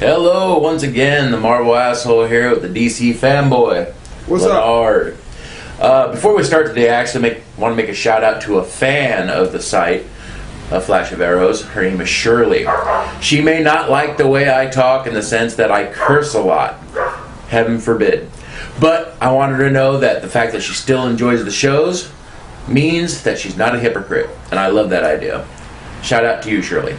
Hello, once again, the Marvel asshole here with the DC fanboy. What's up? Hard. Before we start today, I actually want to make a shout out to a fan of the site, A Flash of Arrows. Her name is Shirley. She may not like the way I talk in the sense that I curse a lot. Heaven forbid. But I want her to know that the fact that she still enjoys the shows means that she's not a hypocrite. And I love that idea. Shout out to you, Shirley.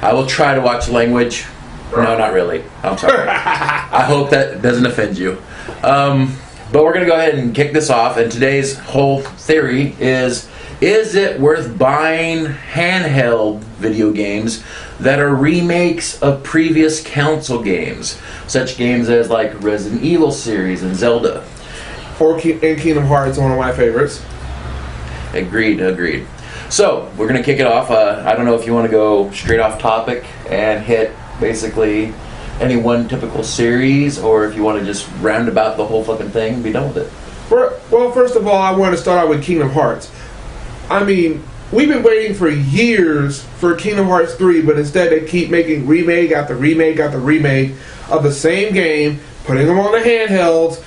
I will try to watch the language. No, not really. I'm sorry. I hope that doesn't offend you. But we're going to go ahead and kick this off. And today's whole theory is it worth buying handheld video games that are remakes of previous console games? Such games as like Resident Evil series and Zelda. And Kingdom Hearts, one of my favorites. Agreed. So, we're going to kick it off. I don't know if you want to go straight off topic and hit basically any one typical series, or if you want to just round about the whole fucking thing and be done with it. Well, first of all, I want to start out with Kingdom Hearts. I mean, we've been waiting for years for Kingdom Hearts 3, but instead they keep making remake after remake after remake of the same game, putting them on the handhelds,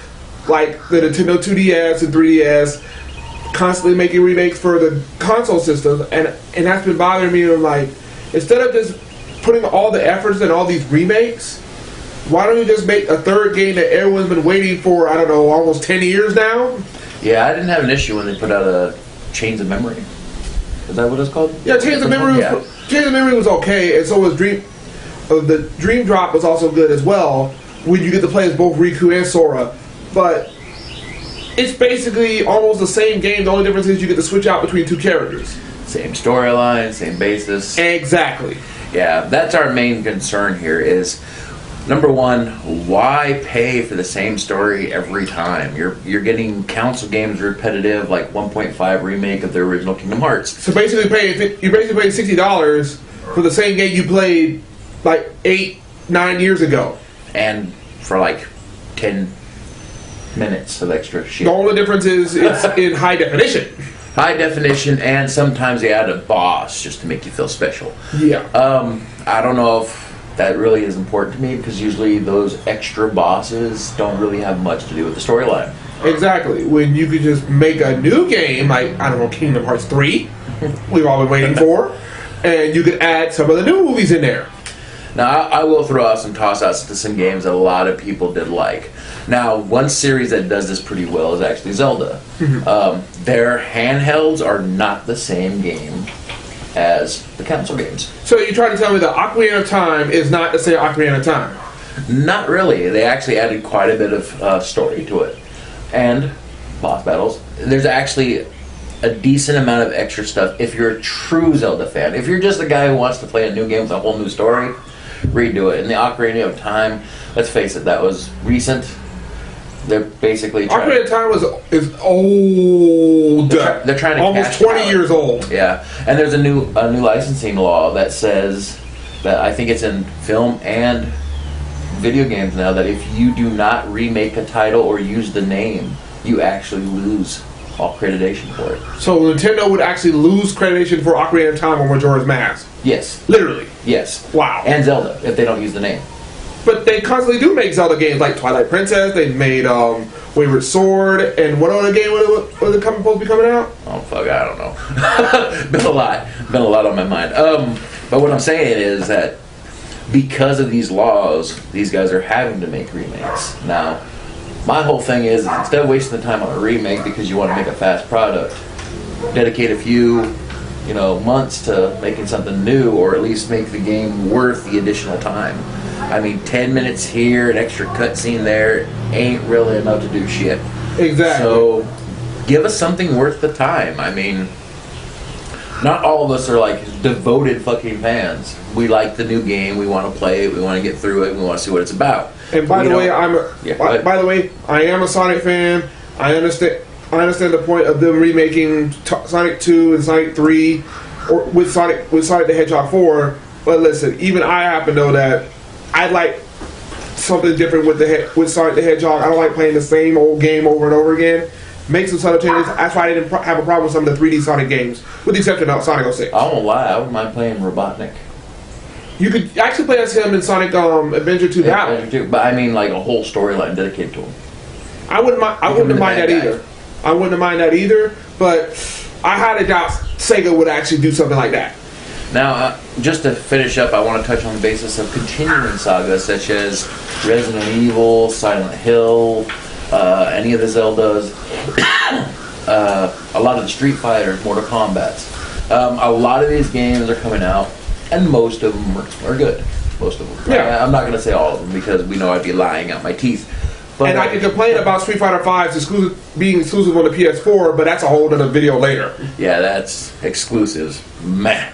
like the Nintendo 2DS and 3DS, constantly making remakes for the console systems, and that's been bothering me. I'm like, instead of just putting all the efforts in all these remakes, why don't you just make a third game that everyone's been waiting for, I don't know, almost 10 years now? Yeah, I didn't have an issue when they put out a Chains of Memory. Is that what it's called? Yeah, Chains of Memory was okay, and so was the Dream Drop was also good as well, when you get to play as both Riku and Sora. But it's basically almost the same game. The only difference is you get to switch out between two characters. Same storyline, same basis. Exactly. Yeah, that's our main concern here is, number one, why pay for the same story every time? You're getting console games repetitive, like 1.5 remake of the original Kingdom Hearts. So basically you're basically paying $60 for the same game you played like 8-9 years ago. And for like 10 minutes of extra shit. The only difference is it's in high definition. High definition, and sometimes they add a boss just to make you feel special. Yeah. I don't know if that really is important to me, because usually those extra bosses don't really have much to do with the storyline. Exactly. When you could just make a new game, like, I don't know, Kingdom Hearts 3, we've all been waiting for, and you could add some of the new movies in there. Now, I will throw out some toss-outs to some games that a lot of people did like. Now, one series that does this pretty well is actually Zelda. Their handhelds are not the same game as the console games. So you're trying to tell me that Ocarina of Time is not the same Ocarina of Time? Not really. They actually added quite a bit of story to it. And boss battles. There's actually a decent amount of extra stuff if you're a true Zelda fan. If you're just a guy who wants to play a new game with a whole new story, redo it. And the Ocarina of Time, let's face it, that was recent. They're basically Ocarina of Time is old. They're trying to almost 20 years old. Yeah, and there's a new licensing law that says that, I think it's in film and video games now, that if you do not remake a title or use the name, you actually lose all accreditation for it. So Nintendo would actually lose accreditation for Ocarina of Time or Majora's Mask? Yes. Literally? Yes. Wow. And Zelda, if they don't use the name. But they constantly do make Zelda games, like Twilight Princess. They made Wayward Sword, and what other game was it supposed to be coming out? Oh fuck, I don't know. Been a lot on my mind. But what I'm saying is that because of these laws, these guys are having to make remakes. Now, my whole thing is, instead of wasting the time on a remake because you want to make a fast product, dedicate a few months to making something new, or at least make the game worth the additional time. I mean, 10 minutes here, an extra cutscene there, ain't really enough to do shit. Exactly. So, give us something worth the time. I mean, not all of us are like devoted fucking fans. We like the new game, we want to play it, we want to get through it, we want to see what it's about. And by the way, I am a Sonic fan. I understand the point of them remaking Sonic 2 and Sonic 3, or with Sonic the Hedgehog 4. But listen, even I happen to know that I like something different with Sonic the Hedgehog. I don't like playing the same old game over and over again. Make some subtle changes. That's why I didn't have a problem with some of the 3D Sonic games, with the exception of Sonic 06. I won't lie, I wouldn't mind playing Robotnik. You could actually play as him in Sonic Adventure 2 Battle. Adventure 2, but I mean like a whole storyline dedicated to him. I wouldn't mind that either. I wouldn't mind that either, but I highly doubt Sega would actually do something like that. Now, just to finish up, I want to touch on the basis of continuing sagas such as Resident Evil, Silent Hill, any of the Zeldas, a lot of the Street Fighters, Mortal Kombats. A lot of these games are coming out, and most of them are good. Most of them. Yeah. I'm not going to say all of them because we know I'd be lying out my teeth. But, and I can complain about Street Fighter V's being exclusive on the PS4, but that's a whole other video later. Yeah, that's exclusives. Man.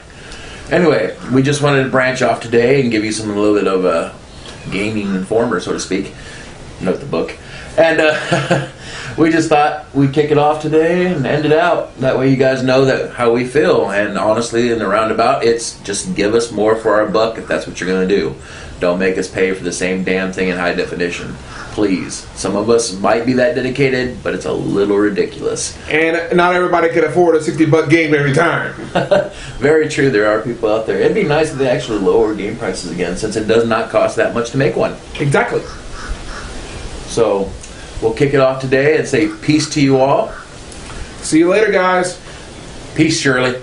Anyway, we just wanted to branch off today and give you a little bit of a gaming informer, so to speak. Note the book. And we just thought we'd kick it off today and end it out. That way you guys know that how we feel. And honestly, in the roundabout, it's just give us more for our buck if that's what you're going to do. Don't make us pay for the same damn thing in high definition. Please. Some of us might be that dedicated, but it's a little ridiculous. And not everybody can afford a $60 game every time. Very true. There are people out there. It'd be nice if they actually lower game prices again, since it does not cost that much to make one. Exactly. So, we'll kick it off today and say peace to you all. See you later, guys. Peace, Shirley.